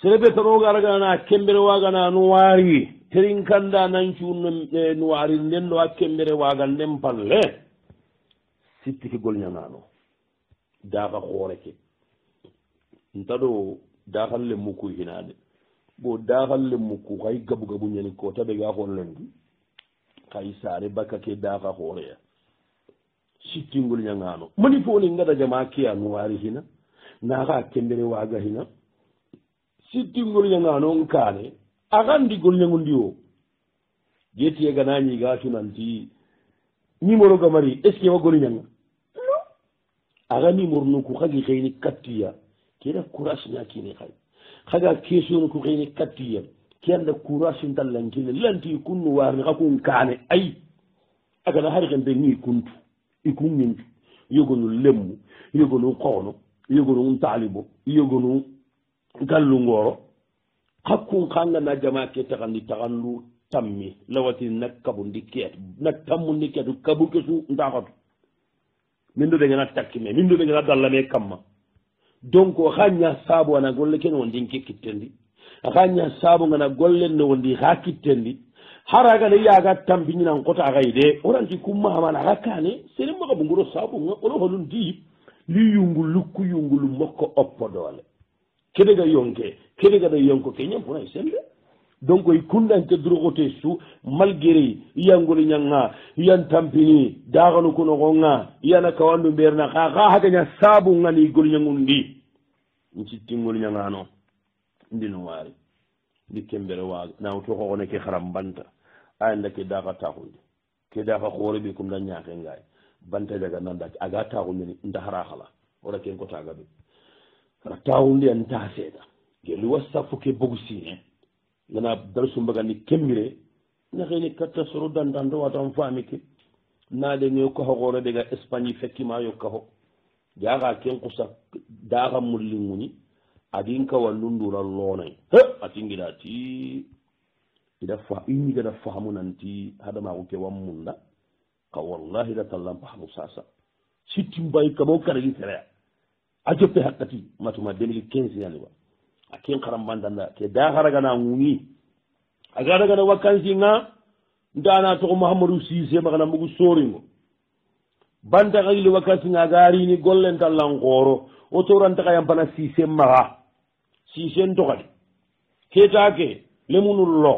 serebe tano garagana kembere wagana nuwari terin kanda nan cuno nuwari nden do kembere waga nden palle sitti ki gol nyangano daga khoreke ntado dagal le muku hinade bo dagal le muku kay gabu gabu nyani ko tabe ga hon lendi kay sare bakake daga khoreya sitti gol nyangano mani fo ni ngada jama kiya nuwari hina naga kembere waga hina sitti gol nyangano nkane agandi gol nyangundi o jeti e ganani ga tunanti numéro gamari est ce que wa gol nyanga aga numéro nu ku khagi khayni katiya kira courage nya kini khay khaga question ku khayni katiya kenda courage ndalan kini lanti kunnu warni khakun kane ay aga na hari gambe ni kuntu ikun mintu yogonu lemmu yogonu qono yogonu talibo yogonu gallu ngoro hakkun kanga na jama ke tagandi tagandu tammi lawati nakkabu ndiket nakkamu ndiketu kabu kesu ndakatu min do de ngana takkime min do de ngana dallame kamma donc khanya sabu ana golle ken wondi kikitendi khanya sabu ngana golle no wondi hakitendi haraga ne yaga tambi nan kota gaide oranti kumma amana hakane sere mo ko ngoro sabu ngoro holun di li yungul lukku yungul mokko oppo dole kede ga yonke kede ga yonko kenyam pona sembe donc y kundan te drogote su malgré yangol nyanga yan tampini daganu kuno gonga yana kawandu berna kha haganya sabu ngani gol nyangundi nci tingol nyanga no ndino wari dikembere waga na to ko ne ke kharam banta anda ke daga tahundi ke daga khore bi kum da nyaake ngay banta daga nanda aga tahundi ndahara khala ora ken ko taga be tahundi an ta seda gelu wasafu ke bogusine nana darsu mbagani kembire na xeni katta soro dandando watam famike na de ne ko hore daga Espagne fekki ma yo ko jaaga ken kusa daga mullinguni adin ka wallundura lonay atingira ti ida fa inni gada fahamu nanti hada ma ko ke wamunda ka wallahi la tallam fahamu sasa sitti mbay ka bo karagi tere ajope hakati matuma 2015 yani wa akin karam bandanda ke da haraga na nguni aga daga na wakansi nga ndana to Muhammadu Cissé magana mugu soringo banda ga ile wakansi nga gari ni gollen tallan goro o to ranta kayam bana Cissé maga Cissé ndogadi ketake lemunul lo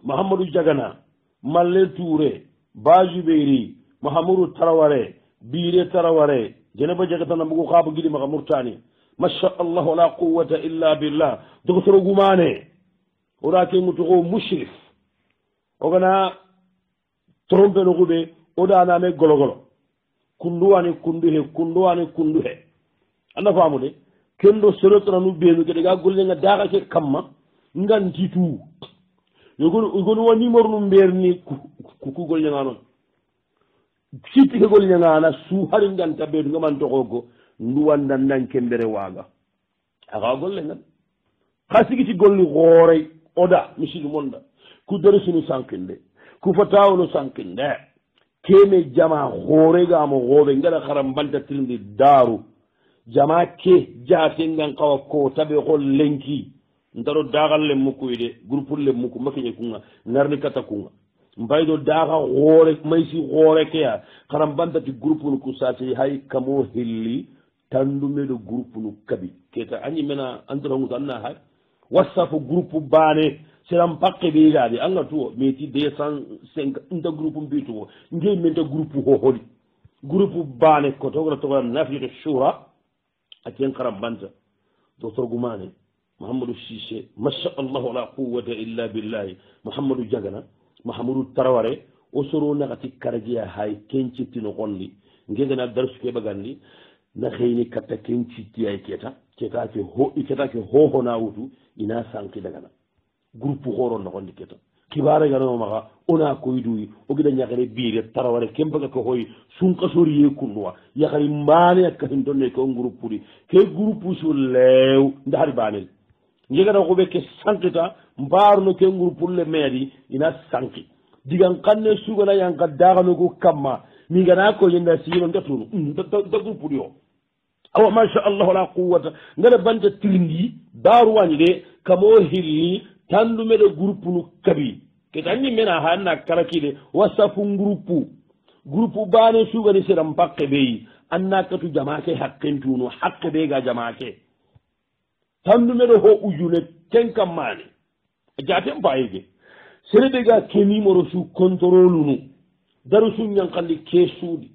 Muhammadu Jagana Malle Touré Bajuberi Muhammadu Taraware Bire Taraware jenaba jagatana mugu khabu gidi maga murtani ما شاء الله لا قوة إلا بالله دكتور غماني وراكي متغو مشرف وغنا ترومبي نغوبي ودانا مي غلو غلو كندواني كندوه أنا فهمو دي كندو سلطنا نبينو كده غاقول لنا داغا كي كما نغان تيتو يقول ونمر نمبيرني كوكو غول نغانون سيتي غول نغانا سوحاري نغان تبير نغمان تغوغو nduwandan nan kembere waga aga golle ngal khasigi ci golli gore oda misidu monda ku dere sunu sankinde ku fatawno sankinde keme jama gore ga mo gobe ngala kharam banta tilindi daru jama ke jaate ngan kawa ko tabe ko lenki ndaro dagal le muku ide groupe le muku makinye kunga narni kata kunga mbaydo daga gore maysi gore ke ya kharam banta ti groupe ku sati hay kamo hilli tandume do groupe nu kabi keta anyi mena andro ngu tanna hay whatsapp groupe bane selam pakke be gadi anga to meti 205 nda groupe mbitu ngey menta groupe ho holi groupe bane ko to nafi de shura aken karam banta docteur Gumane Muhammadu Cissé masha Allah la quwwata illa billah Muhammadu Jagana Muhammadu Taraware o soro nakati karagiya hay kenciti no gondi ngena darsu ke bagandi na xeyni katta ken citti ay keta ke ho na wutu ina sanki daga na groupe horo no gondi keta kibare ga no maga ona ko yidu o gida nyagare biire Taraware kemba ko hoy sun kasori ye kunwa yakari mbane ak hin donne ko groupe puri ke groupe su lew ndari banel ngega ko be ke sankita mbarno ke groupe le meri ina sanki digan kanne sugana yanka daga no ko kamma mi gana ko yenda sino ngatunu da groupe yo awa masha Allah la quwwata ngara banta tirindi daruwani de kamo hilli tandume de groupe nu kabi ke tanni mena hanna karakide wasafu groupe bane sugani siram pakke be anna katu jamaake haqqentunu haqqe be ga jamaake tandume de ho ujune tenkam mani jatem bayige serebe ga ke numéro su contrôle nu daru su nyankandi ke suudi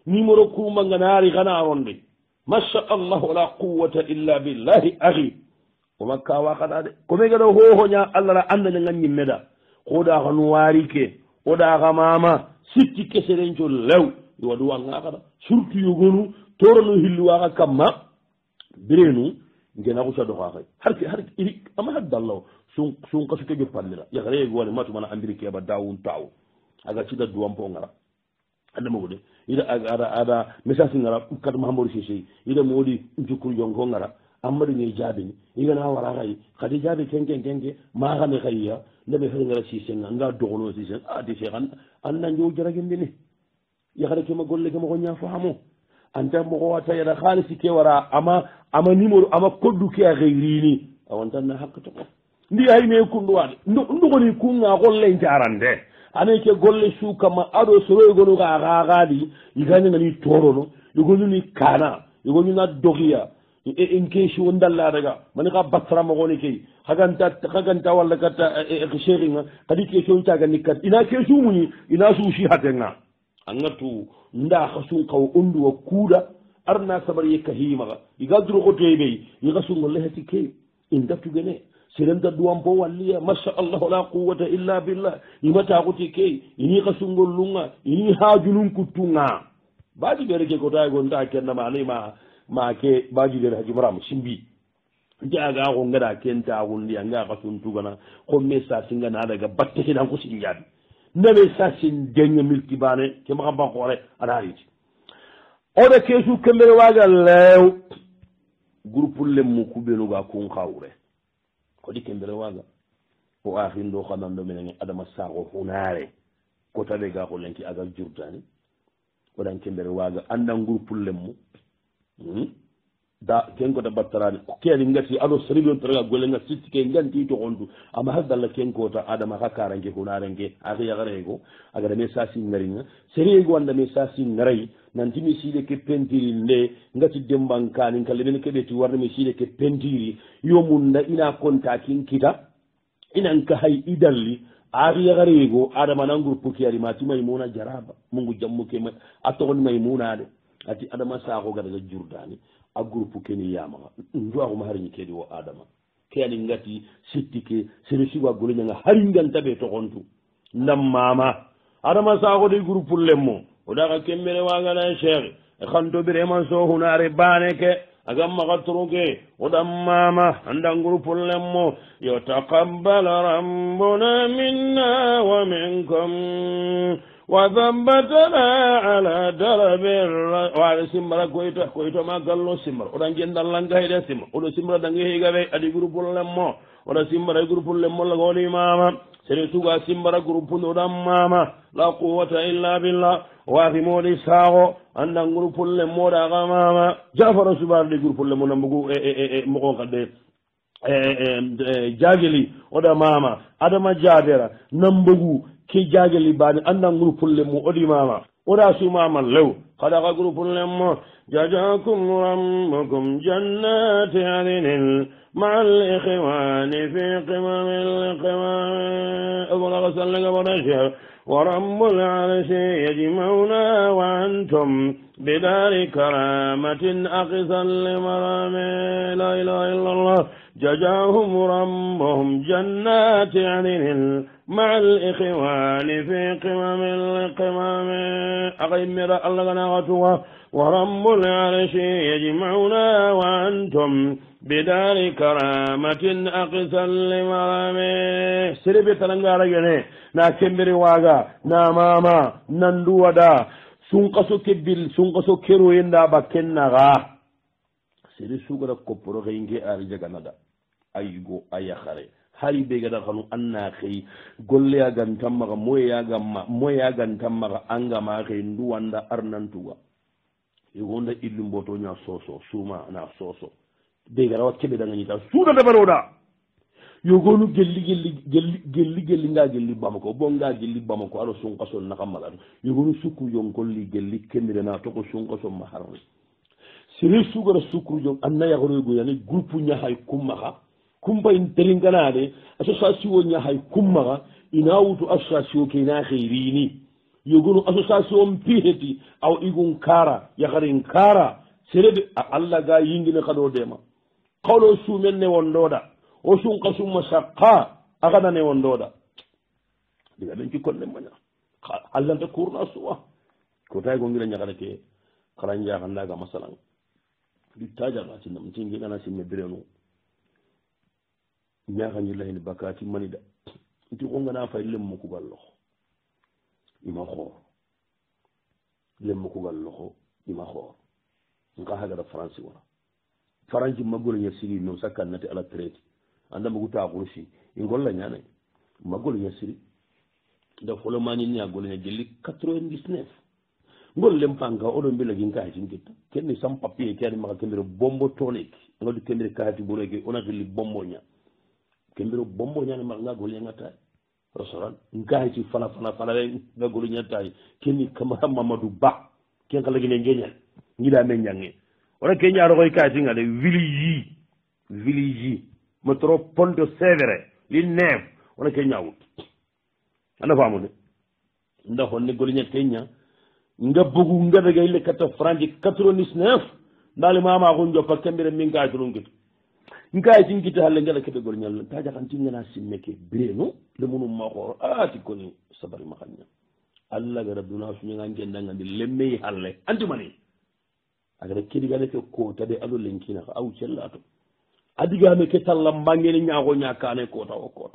numéro kuma nganaari gana ronde masha Allah la quwwata illa billahi aghi kuma kawa kada de ko me gado ho nya Allah la anda nga nyimmeda ko da hanu wari ke o da ga mama sitti ke serenjo lew yo wadu wanga kada surtout yogonu toronu hillu wa kamma birenu ngena ko sado ha har ama haddallahu sun kasu ke jopallira ya gare go wala matu mana amerike ba dawun taw aga ci da duwam po ngara anda mo de ida ada message ngara kat mahamoudou sisi ida modi njukul jongo ngara amari ni jabi ni ina wara gai khadi jabi kenke ma gane khayya nabe fa ngara sisi nga dogono sisi adi sheikhan anna njo jaragin ni ya gare ke ma golle ke ma ko nya fahamo anta mo ko wata ya khalisi ke wara ama numéro ama koddu ke gairini awantan na hakto ndi ay me kunduwade ndugoni kunga golle njarande aneke golle sukama ado soro gonu ga gadi igani ngani torono igonu ni kana igonu na dogiya en keshi wondalla daga man ka batra mo goni kay haganta walla kata khisheringa kadi keshi on taga nikat ina keshi muni ina su shi hatenga angatu nda khasu qaw undu wa kuda arna sabar yakahima igadru ko tebe yigasu ngolle hati kay indatu gene sirenda duwam po walliya masha Allah la quwwata illa billah imata kuti ke ini kasungol lunga ini hajunun kutunga baji bereke ko tay gon ta kenna ma ke baji der haji maram simbi jaga ko ngada kenta wundi anga kasun tugana ko messa singa na daga batte hidan ko sinjadi nabe sasin denga milki bane ke ma ba ko re adari o de kesu kembere waga lew groupe lemu kubelu ga kun khawre ko di kembere waga o akhin do xanando menen adama sago hunare ko tabe ga ko lenki aga jurdani o dan kembere waga andan groupe lemu da ken ko da battarani ko kedi ngati ado seribion traga golle nga sitti ke nganti to ondu ama hadalla ken ko ta adama hakara nge hunare nge aga yagare go aga me sasi ngaringa seri go wanda me sasi ngarai nanti mi sile ke pentiri nde ngati dembankani kala ben ke beti warde mi sile ke pentiri yo munda ina konta kin kita inan ka hay idalli ari yagare go adama nan groupe ki ari mati maymuna jaraba mungu jammu ke ma aton maymuna de ati adama sa ko gada jurdani a groupe ke ni yama ndo ko mahari ke di wo adama ke ani ngati sittike sere siwa gole nga hari nganta be to ontu ndam mama adama sa ko di groupe lemmo o daga kemmere waga na cheikh khanto bire man so hunare baneke agam magatruke o dam mama andan groupe lemmo yo taqabbal rabbuna minna wa minkum wa dhambatana ala darabir wa simra koito ma gallo simra o dan gendal langa hede simra o do simra dangi hegabe adi groupe lemmo o da simra groupe lemmo la goni mama sere tuga simra groupe no dam mama la quwwata illa billah wa fi modi sago andan groupe lemmo da ga mama jafara subar de groupe lemmo nambugo mo ko kadde jageli o da mama adama jabera nambugo ki jageli bani andan groupe lemmo odi mama o da su mama lew kada ga groupe lemmo jajakum rabbukum jannati adnin مع الإخوان في قمم القمم أبو صلى الله ورب العرش يجمعنا وأنتم بدار كرامة أقصى لمرام لا إله إلا الله جزاهم ربهم جنات عدن مع الإخوان في قمم القمم أغيمر الله نغتوها ورب العرش يجمعنا وأنتم بدار كرامة أقصى لمرام سربي تلنغارا ينه na kembere waga na mama nandu wada sunqaso kebil sunqaso kero yenda bakenna ga sere sugara koporo nge ari jaga nada aygo ayakhare hari be gada khanu anna khi golle ya gantam maga moya gamma moya gantam maga anga ma khi ndu wanda arnantuwa yogonda illu mboto nya soso suma na soso de gara wat kebe da ngita suuda da baroda yogonu gelli nga gelli bamako bonga gelli bamako alo sun qaso na kamala yogonu sukku jon golli gelli kemire na to ko sun qaso maharani sire sugara sukku jon anna ya goro go yani groupe nya hay kumma kumba interinganade association nya hay kumma ina wutu association ke na khairini yogonu association piheti aw igun kara ya garin kara serebe Allah ga yingine kado dema qawlo sumen ne wondoda o sunqa summa shaqqa agana ne wondoda diga ben ci konne manya Allah ta kurna suwa ko tay go ngira nyagala ke karanja kan daga masalan di taja ga tin nam tingi kana simme birenu nyaaka ni layni bakati manida nti ko ngana fay lem ko ballo ima khor lem ko ballo ima khor nka haga da france wala faranji magol nya siri no sakkan nati ala traite anda mo guta ko si ngolla nyane magol nya siri da folo mani ni agol nya gelli 99 ngol lem panga odo mbila ginka jinkitta kenni sam papier kadi maka kembere bombo tonic ngol kembere kaati burege ona gelli bombo nya kembere bombo nya ma ngagol nya ngata restaurant ngai ci fala ngagol nya tay kenni kama mamadou ba ken kala gine ngenya ngida men nyange ora kenya ro koy kaati ngade village metro ponto severe li nef ora kenya wut ana famu de nda honne golinya kenya nga bugu nga daga ile kata franji 99 dal mama ko njoppa kembere min ka to ngit ngai jingita halle ngala kebe golinya ta jakan tingana simmeke breno le munum ma ko ati koni sabari makanya alla ga rabbuna sunya ngenda ngandi lemme halle anti mani agara kidi gane ko tade alu lenkina aw cellato adiga me ke tallam bangeni nyaago nyaakane ko taw ko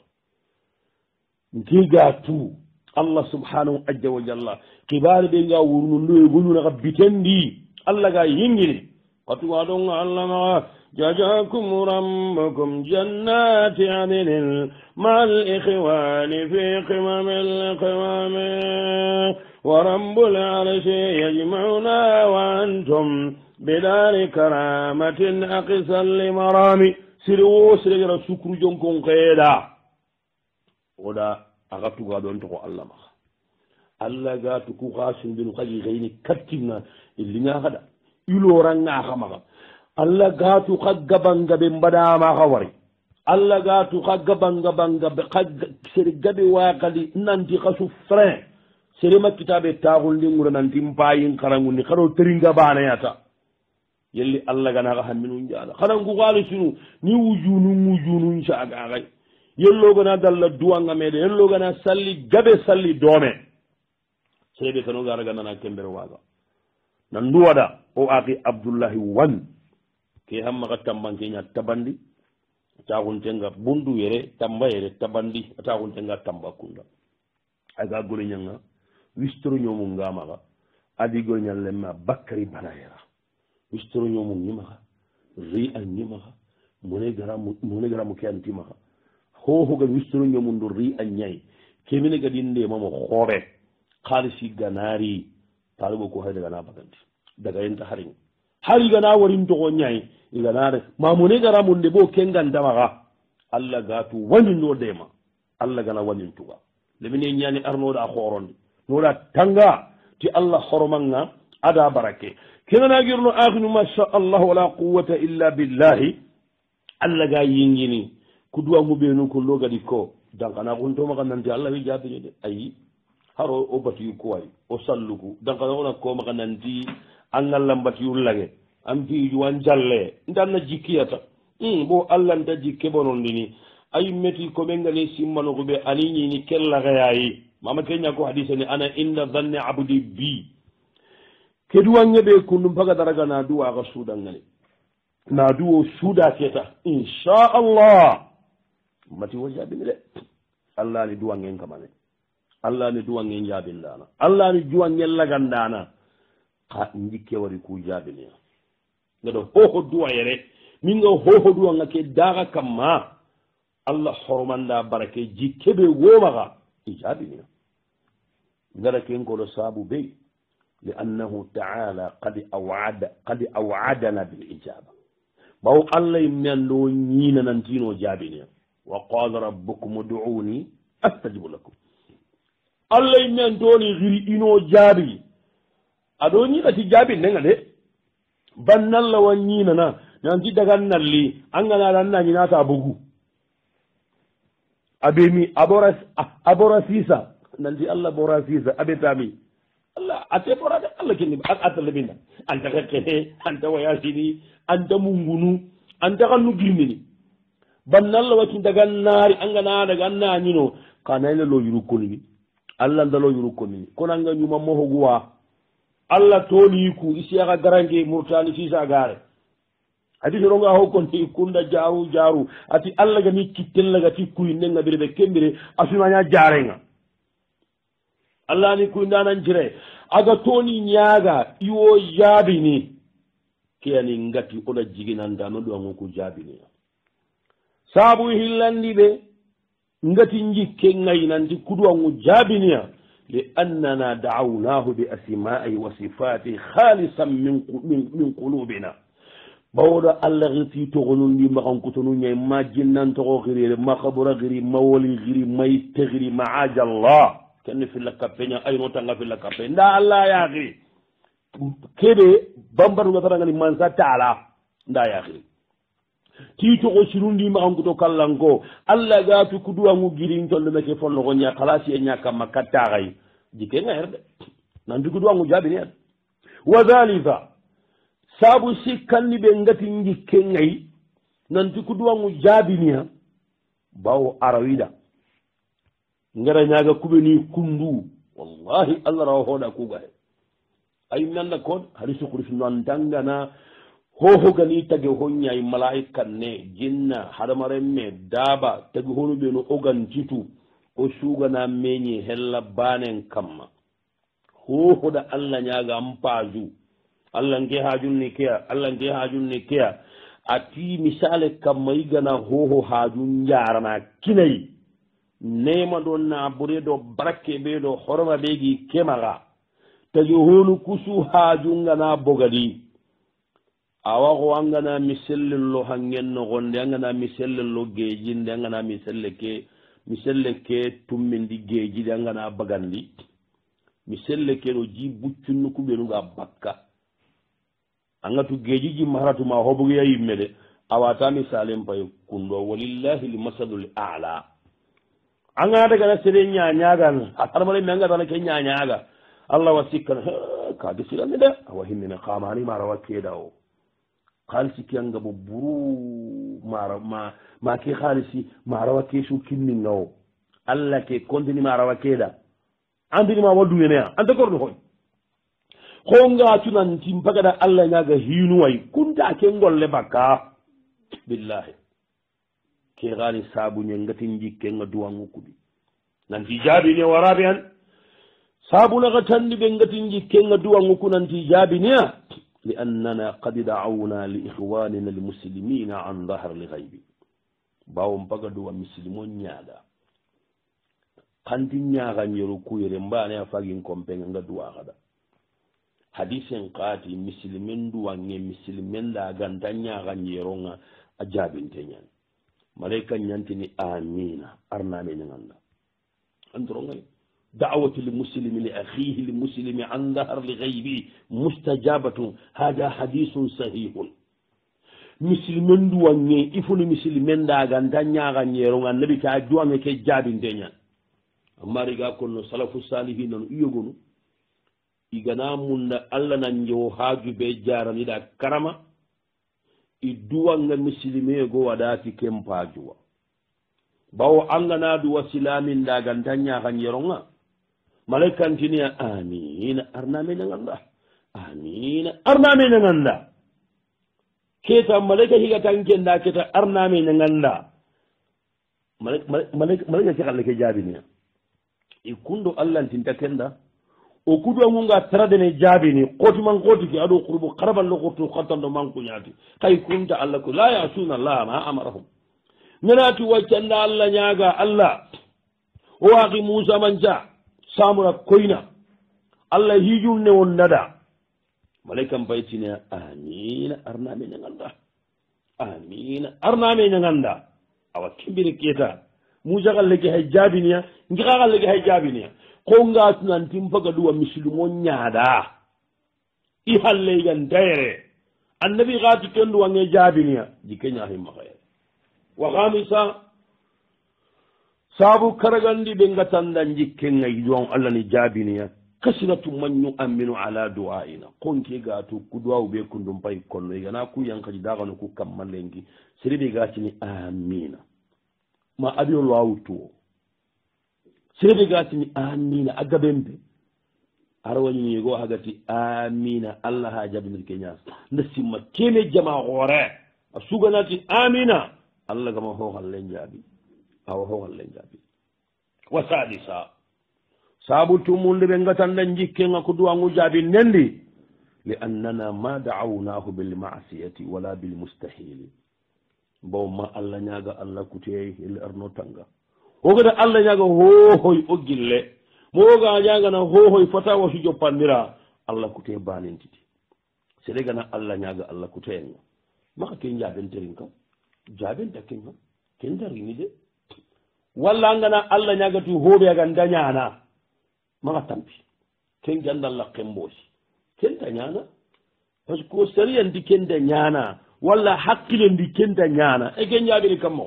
ngiga tu Allah subhanahu ajja wa jalla kibar be nga wurnu ndoy gonu na bitendi Allah ga yingiri qatu wadon Allah ma jazakum rabbukum jannati adnin mal ikhwani fi qimamil qimam wa rabbul arshi yajma'una wa antum bidari karamatin aqsal limarami siru sirira sukru jonkon qeda oda agatu ga don to Allah ma Allah ga to ku khasin bin khaji gaini kattina illinga hada iloranga khama Allah ga to khagabanga be mbada ma khawari Allah ga to khagabanga banga be khag sirgabe wa qali nanti khasu frein sirima kitabe taagul ngura nanti mpayin karangu ni kharo teringa bana yata yelli Allah ga na ga haminu njala kharangu gali sunu ni wujunu insha Allah yello gana dalla duwanga mede yello gana salli gabe salli dome sebe kanu gara gana na kembere waga nan duwada o aki abdullahi wan ke hamma ka tambanke nya tabandi ta guntenga bundu yere tamba yere tabandi ta guntenga tamba kunda aga gole nyanga wistro nyomu ngama ga adi gol nyalle ma bakari banayera wistro nyomu nyima ri an nyima mone gara mu ke antima ho ga wistro nyomundu ri anyai kemine ga dinde mamo khore khalisi ganari talibo ko hayda gana baganti daga yenta harin hari gana warin to nyai iganare mamune gara munde bo kengan damaga alla gatu wani no dema alla gana wani tuga lebine nyani arno da khorondi no da tanga ti alla horomanga ada barake kenana girno akhinu ma sha Allah wala quwwata illa billahi alla ga yingini kuduwa mubenu ko logadi ko dankana ko to maka nanti Allah wi jabi de ayi haro o bati ko way o salluku dankana ona ko maka nanti annal lambati ullage am ti juwan jalle ndanna jikiyata bo Allah nda jikke bonon dini ay meti ko be ngani simmano ko be alini ni kella gayayi mama kenya ko hadise ni ana inda dhanni abdi bi keduwa ngebe kundum paga daraga na duwa ga sudan ngani na duwo suda keta insha Allah mati wajabin le Allah ni duwa ngen kamane Allah ni duwa ngen jabin dana Allah ni duwa ngen lagandana ka ndikke wari ku jabin ya ngado ho duwa yere minga ho duwa ngake daga kamma Allah hormanda barake jikkebe womaga ijabin ya ngara ken ko do sabu be لأنه تعالى قد أوعدنا بالإجابة باو الله من لو نينا ننتينو جابني وقال ربكم ادعوني أستجب لكم الله من دوني غير إنو جابي أدوني لتي جابي نغا بان الله ونينا نانتي دغان لي أنغنا لنا نيناتا بوغو أبيمي أبورا سيسا نانتي الله بورا سيسا أبي تامي الله أتي بورا الله كني أتلبينا أنت كه أنت وياسيني أنت مونغونو أنت كنو جيمني بان الله وكين دغان ناري أنغنا دغان نانينو كانايل لو يروكوني الله ndalo yurukoni konanga nyuma mohoguwa Allah toliku isiyaga garange murtani sisa gare ati soronga hokkonti kunda jaru ati Allah gani kittellaga tikkuy nenga birbe kembire asumanya jarenga Allah ni kunda nan jire aga toni nyaga iwo jabini kiyani ngati oda jiginanda no do ngoku jabini sabu hillandi be ngati njikke ngay nanti kudwa ngu jabiniya لأننا دعوناه بأسمائه وصفاته خالصا من قلوبنا بودا الله غتي تغنون دي ما كنتونو ني ما جنان تو غيري ما خبر غيري ما ولي غيري ما يتغري معاج الله كان في لكابينا اي نوتا في لكابين دا الله يا غي كده بامبر غترا غني مانسا تعالى دا يا غي tito ko sirundi ma on to kallango alla ga tu kuduwa ngu girin to le ke fonno ko nya khalasi e nya kam makata gay dike nga herde nan du kuduwa ngu jabi ne wadhalika sabu sikanni be ngati ngike ngay nan du kuduwa ngu jabi ne bawo arawida ngara nyaga kubeni kundu wallahi allah raw hoda ku gaay ay nanda ko hadisu kurfi non dangana hoho gani tagi honyay malaika ne jinna hadamaremme daba tagi honu be no ogan jitu o sugana menyi hella banen kamma hoho da Allah nyaga ampaju Allah nge hajun ni kiya ati misale kamma igana hoho hajun jarana kinai nema don na buredo barake be do horma begi kemaga tagi honu kusu hajun ngana bogadi awa ko angana misellelo hangen no gonde angana misellelo geejinde angana miselleke tummindi geejide angana bagandi miselleke no ji buccunnu kubenu ga bakka angatu geejiji maharatu ma hobugo yayimmede awata misalem pay kundo walillahi almasalul a'la angana daga na sere nyaanyaaga atarmale menga dana ke nyaanyaaga Allah wasikkan ka disilamde da awa himmina qamani mara wakedawo khalisi kiyanga bo buru ma ke khalisi marawa ke su kinni ngaw alla ke kontini marawa keda andini ma wadu yene anta kordo hoy khonga tunan timpagada alla nyaga hinu way kunta ke ngolle bakka billahi ke gani sabu nyangati njikke ngaduwa ngukudi nan ti jabi ne warabian sabu na gatandi be ngati njikke ngaduwa ngukunan ti jabi ne لأننا قد دعونا لإخواننا المسلمين عن ظهر الغيب باوم بغدوا مسلمون نياغا قانتي نياغا نيروكو يرمباني افاغين كومبين غدوا غدا حديثن قاتي مسلمين دوا ني مسلمين دا غانتا نياغا نيرونغا اجابين تنيان ملائكه نيانتني امين ارنامي نغاندا انترونغاي دعوة المسلم لأخيه المسلم عن ظهر الغيب مستجابة هذا حديث صحيح مسلمين دواني إفن مسلمين داغان دانيا غنيرون النبي كأجوان كجابين دنيا أما رجع كنا سلف الصالحين يقولون إجانا من الله ننجو حاج بيجارا ندا كرما إدوان المسلمين جو وداتي كم باجوا باو أنغنا دوا سلامين داغان دانيا غنيرون malaikan tiniya amin arname nanganda amin arname nanganda keta malaika higa tankenda keta arname nanganda malaika ke kalle ke jabini ikundo allah tinta kenda o kudu ngunga taradene jabini qoti man qoti ki ado qurbu qaraban lo qoti qatando man kunyati kay kunta allah ko la yasuna allah ma amarahum nanati wacanda allah nyaga allah o waqi musa manja samura koyna allah hijum ne won nada malaikam baytine amina arname ñaganda amina arname ñaganda awa kimbiri keta mujagalle ke hay jabiniya ngixagalle ke hay jabiniya ko ngatunantin faga duwa misilimo ñaada i halle gan dayre annabi xaati ken duwange jabiniya jike ñahimaxaye wa xamisa saabu karagandi ɓe ngatanda jikkenga yijon allah ni jabiniya kasiratu manñu aminu ala du'aina konke gatu ku duwawu ɓe kundum pay konno igana ku yankaji dagano ku kammalengi sereɓe gatini amina ma aɗio lawu tuwo sereɓe gatini amina a gaɓembe ara wañinigo hagati amina allah ha jabinir ke ñas nda simma keme jama hoore a suganati amina allah gama hohallen jaabi awa hohallen jaabi wa sadisa saabu tumunde ɓe gatanda jikkenga ko duwangu jaabi nendi li annana ma daawnahu bilmasiyati wala bilmustahili bo ma allah ñaaga allah kuteyi ele arno tanga ogata allah ñaaga hohoy o gille moga ñagana hohoy fota wasu joppandira allah kuteye banentiti sere gana allah ñaaga allah kuteyenga maka ke jaabenterin kam jaabenta kenga ken darini de walla angana allah ñagatu hoɓe agan dañana maga tampi ken gandalla kemboosi kenta ñana par ce que sariyandi kenda ñana walla hakkilendi kenta ñana e ken jaɓini kammo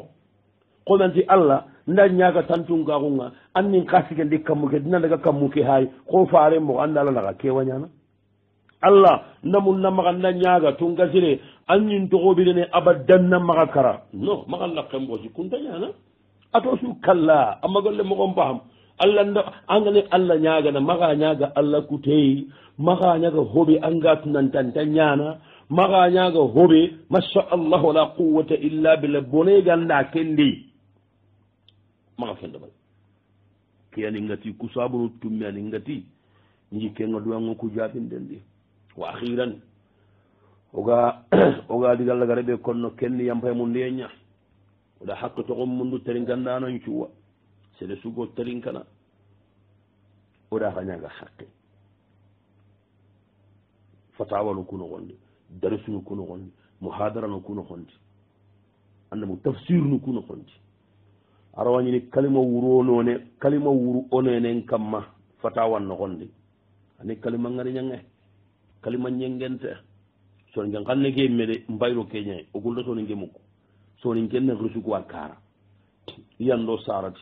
konanti allah nda ñaga tantungaxunga annin kasike ndi kammuke dina daga kammuke hay ko fare mo anda allah naga kewa ñana allah namun na maga nda ñaga tungasire annin toxoɓirene abadan na maga kara non maga la kemboosi kunta ñana ato su kalla amagolle mogon paham allah nda angane allah ñagana maga ñaga allah kuteyi maga ñaga hoɓe angatunantanta ñana maga ñaga hoɓe masha allah wala quwata illa billah bone ganda kendi maga fende bal kiyani ngati kusabunu tummi ani ngati jikkenga duwango ku jaɓinden ndi wa akhiran oga digallah gareɓe konno kenni yampay mu ndiyeña oɗa hakke togon mundu tarin gandanon cuwa sede sugo tarin kana oɗa hañaga hakke fatawa no kuno gonde darsu no kuno gonde muhadara no kuno gonde anda mo tafsir no kuno gonde ara wañini kalima wuro none kalima wuro onenen kamma fatawa no gonde ani kalima ngari ñange kalima ñengente son ngen xanne ke mede mbayro keñay o gulda soni ngemuko soni kenne rusugo wa kara yando sarati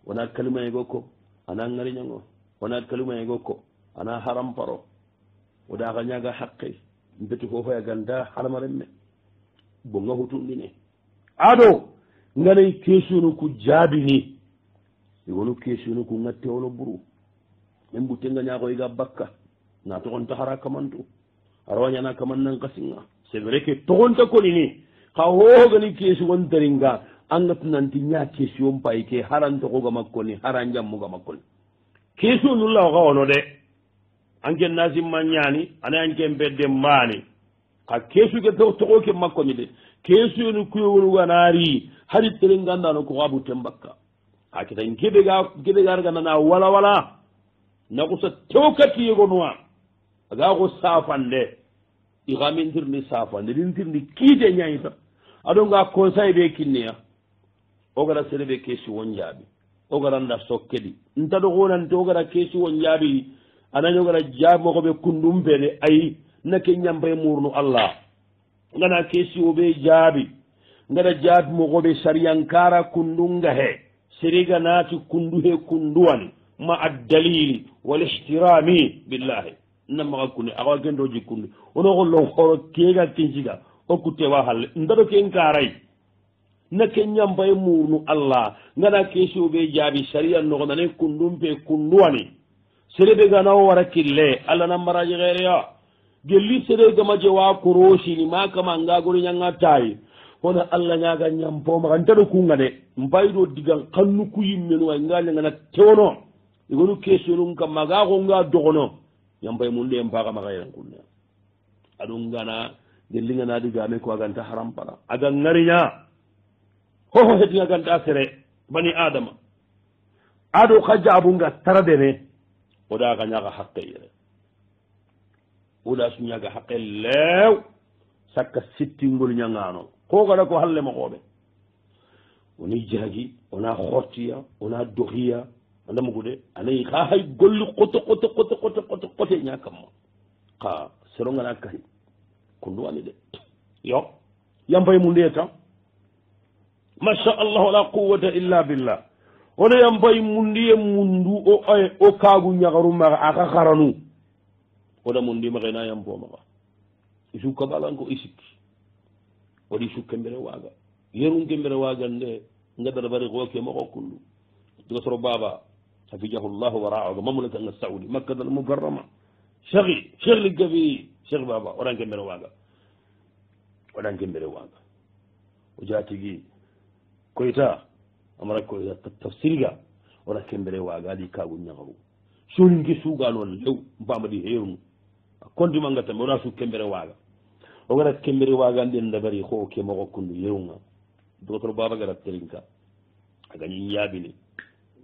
wona kalima e gokko ana ngari ñango wona kalima e gokko ana haram paro oda ga ñaga haqqe mbeti ko hoya ganda halamaremme bonga hutundine ado ngane kesunu ku jabini igonu kesunu ku ngatte wolo buru men butenga ñago iga bakka na to on tahara kamantu arwanya na kaman nan kasinga c'est vrai que to on ta konini ha hogani kesu won daringa angat nanti nya kesu on pay ke haranto ko gama koni haran jammu gama koni kesu nulla ko wono de anken nasim manyani ana anken bedde mani ka kesu ke to ko ke makko ni de kesu no ku wonu ganari hari terenga ndano ko abu tembakka akita ngebe ga na wala wala na ko sa tokati yego noa aga ko safande igamintirni safande dintirni kiite ñayita aɗo nga conseil ɓe kinniya o gara sere ɓe keesi won jaabi o garanda sokkedi ntaɗo honante o gara keesi won jaabi anañi o gara jaabi moko ɓe kundum pede ayi nake ñampay murnu allah ngana keesi o ɓe jaabi ngara jaabi moko ɓe sariyankara kundunga he seriga naati kundu he kunduwani ma addalili wal ihtirami billahi nammaga kune awa gendo jikkunde ono ko lon horo kega kenciga o kuttewa halle ndaɗo ken karay na ke ñampaye murnu allah ngana kesio ɓe jaabi saria nogo nane kundum pe kunduwani sereɓe gana o wara kille allah nammaraji xeereya gelli sere gama jewa korosini ma kama ngagori ñanga tayi hono allah ñaga ñampomaxa ntaɗo kunga de mbayɗo digan xannu ku yimmenuwa nga ñangana tewono igonu kesio num kamma ga xonga dogono yambay mun de mpaga magayen kunne adun gana gellinga na digame ko aganta haram para aga ngarinya ho heti aganta sere bani adama ado khaja abunga taradene oɗa ka ñaga haqqe yere oɗa suñaga haqqe leew sakka sittingol ñagano ko gaɗa ko halle mokoɓe woni jaagi wona hortiya wona dohiya andamugude anayi ha hay golli qote ñakamma ka serongana kari ko nduwani de yo yampay mu nde tan masha allah wala quwata illa billah oɗo yampay mu ndiye mundu o kaagu ñagarumaga aka haranu oɗa mu ndimaxena yampomaxa isu kaɓalanko i sikki waɗi sukke mbere waaga yerunke mbere waagan nde ngadara bari xooke moxo kundu dogotoro baba hafijahu llahu wa raaga mamlakanga saudi makkadal mukarrama cheikh liggafi cheikh baba oɗanke mbere waaga waɗanke mbere waaga o jatigi koyta amara koyta tafsirga oɗa kembere waaga aɗi kaagu ñagaru soninke suuga noon lew mbamaɗi heernu a kontimanga tambe oɗa su kembere waaga o gara kembere waaga nden dabari ho ke mogo kundu yerunga docteur baba gara terinka a gañi yaabini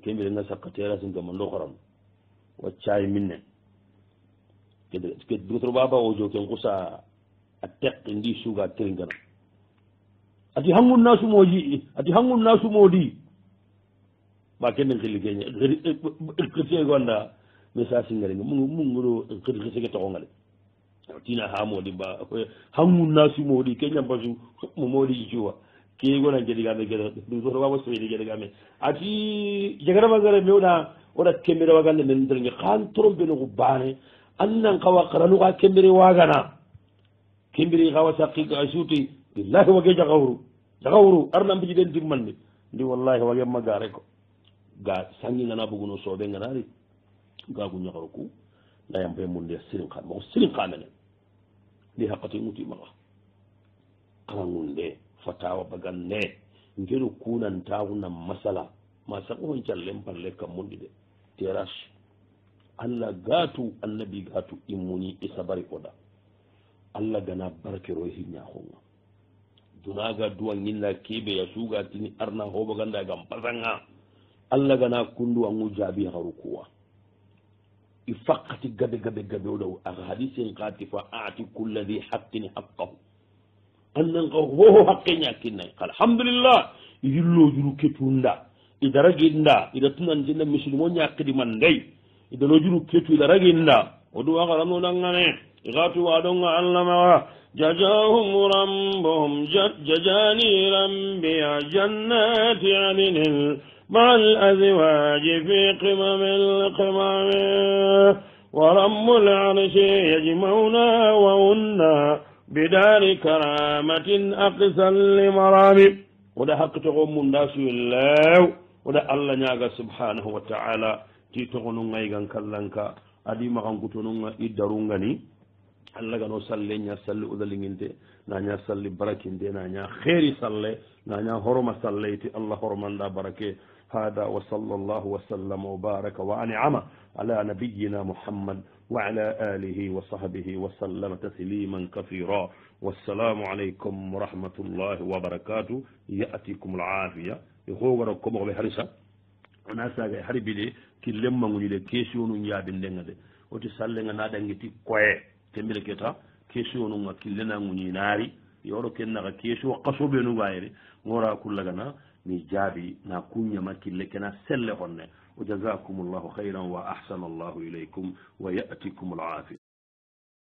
kembere nga sakka terasinkama ndokoran waccayi minne ke docteur baba o jo ken kusa a teqe ndi suuga terinkana ati hangun nasumoji ati hangun nasumodi ba kenden xilli keñe xirte gonda message ngarenga munguɗo xirxiseke toxongale tina ha moɗi ba hangun nasumodi ke ñampasu mo moɗi cuwa ke gona geɗigame geɗa waba soyidi geɗigame ati jagarabagare me oɗa kembere wagande nen derge xan trompe noxu bane annan xawa xaranu xa kembere wagana kembere xawa saqi a suuti billahi wage jaxawru arna mbiji den timmandi ndi wallahi wage magare ko ga sangi ngana buguno soɓe nganari gagu ñaxaru ku layampe munde sirin xa moxo sirin xa mene ndi haqqati ngutimaxa xarangunde fatawa bagan ne ngeru kunantaxuna masala ma saxoxon callen palle kam mundi de terage allah gatu annabi gatu immuni i sabari oda allah gana barkero hiñaxonga dunaga duwa ñinna keɓe ya suga tini arna hoɓoganda gam pasanga allah gana kundu angu jaabi haru kuwa i fakkati gabe oɗo aka hadisen kati fa aati kulla di haqqini haqqahu annan ka hoho haqqe ñakkinnayi alhamdulillah yillojuru ketunda ida raginda ida tunantinda muslime o ñakkidi man ndey ida lojuru ketu ida raginda o duwa karanodangane igatu waɗonga allah maga jajahum rambohum jajani rambiya jannati adinin مع الأزواج في قمم القمام ورب العرش يجمعنا وهنا بدار كرامة أقسى لمرام وده حق تقوم الناس الله وده الله نياغا سبحانه وتعالى تي تغنو غيغان كلانك ادي ما غنكتونو يدارونغاني الله غنو صلي نيا صلي اودالينته نانيا صلي بركينده نانيا خيري صلي نانيا حرمه صليتي الله حرمان دا بركه هذا وصلى الله وسلم وبارك وأنعم على نبينا محمد وعلى آله وصحبه وسلم تسليما كثيرا والسلام عليكم ورحمة الله وبركاته يأتيكم العافية يغوركم بحرسة وناسا حربي لي كي لما نقول كيسيون يابن دنگده وتسالنا نادنگتي كوي تمبل كتا كيسيون كي لنا نقول ناري يورو كنا كيسيو قصوبه نغايري ngora kullagana mi jaabi na kuñama kille kena selle honne wa jazakum llahu hayran wa ahsana allahu ilaykum wa yatikum alafia